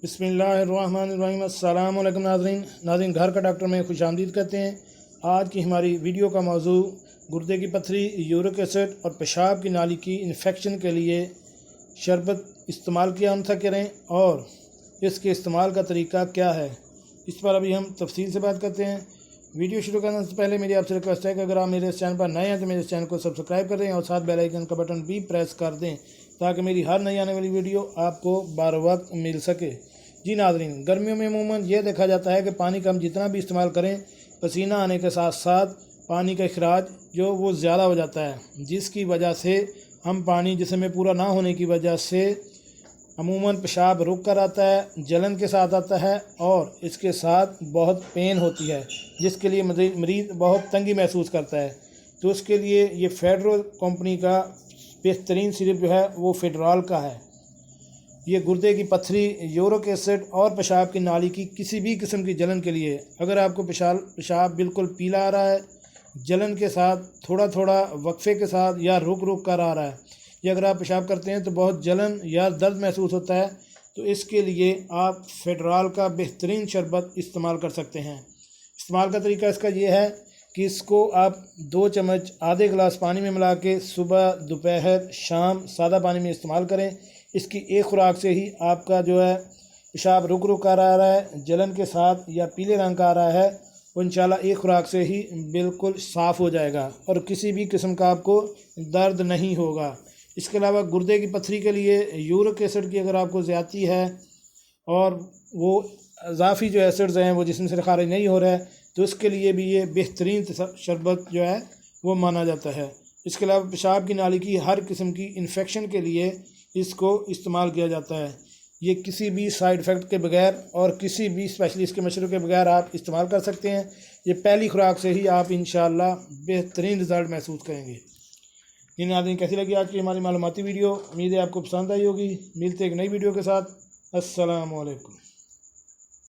बिस्मिल्लाहिर्रहमानिर्रहीम। अस्सलाम वालेकुम नाज़रीन, घर का डॉक्टर में खुशामदीद करते हैं। आज की हमारी वीडियो का मौजू गुर्दे की पथरी, यूरिक एसिड और पेशाब की नाली की इन्फेक्शन के लिए शरबत इस्तेमाल किया हम करें और इसके इस्तेमाल का तरीका क्या है, इस पर अभी हम तफसील से बात करते हैं। वीडियो शुरू करने से पहले मेरी आपसे रिक्वेस्ट है कि अगर आप मेरे इस चैनल पर नए हैं तो मेरे चैनल को सब्सक्राइब कर दें और साथ बेल आइकन का बटन भी प्रेस कर दें ताकि मेरी हर नई आने वाली वीडियो आपको बार वक्त मिल सके। जी नाज़रीन, गर्मियों में अमूमन यह देखा जाता है कि पानी का हम जितना भी इस्तेमाल करें, पसीना आने के साथ साथ पानी का अखराज जो वो ज़्यादा हो जाता है, जिसकी वजह से हम पानी जिस्म में पूरा ना होने की वजह से अमूमन पेशाब रुक कर आता है, जलन के साथ आता है और इसके साथ बहुत पेन होती है, जिसके लिए मरीज़ बहुत तंगी महसूस करता है। तो उसके लिए ये फेडरल कंपनी का बेहतरीन सिरप जो है वो फेडरॉल का है। ये गुर्दे की पथरी, यूरिक एसिड और पेशाब की नाली की किसी भी किस्म की जलन के लिए, अगर आपको पेशाब बिल्कुल पीला आ रहा है, जलन के साथ थोड़ा थोड़ा वक्फे के साथ या रुक रुक कर आ रहा है, या अगर आप पेशाब करते हैं तो बहुत जलन या दर्द महसूस होता है, तो इसके लिए आप फेडरॉल का बेहतरीन शरबत इस्तेमाल कर सकते हैं। इस्तेमाल का तरीका इसका ये है कि इसको आप 2 चम्मच आधे गिलास पानी में मिला के सुबह, दोपहर, शाम सादा पानी में इस्तेमाल करें। इसकी एक खुराक से ही आपका जो है पेशाब रुक रुक कर आ रहा है, जलन के साथ या पीले रंग का आ रहा है, वो इंशाल्लाह एक खुराक से ही बिल्कुल साफ़ हो जाएगा और किसी भी किस्म का आपको दर्द नहीं होगा। इसके अलावा गुर्दे की पथरी के लिए यूरिक एसिड की अगर आपको ज़्यादती है और वो इजाफी जो एसिड्स हैं वो जिस्म से खारिज नहीं हो रहा है, तो उसके लिए भी ये बेहतरीन शरबत जो है वो माना जाता है। इसके अलावा पेशाब की नाली की हर किस्म की इन्फेक्शन के लिए इसको इस्तेमाल किया जाता है। ये किसी भी साइड इफ़ेक्ट के बगैर और किसी भी स्पेशलिस्ट के मशवरे के बगैर आप इस्तेमाल कर सकते हैं। ये पहली खुराक से ही आप इंशाल्लाह बेहतरीन रिज़ल्ट महसूस करेंगे। इन नाज़रीन, कैसी लगी आज की हमारी मालूमाती वीडियो? उम्मीद है आपको पसंद आई होगी। मिलते एक नई वीडियो के साथ। अस्सलाम वालेकुम।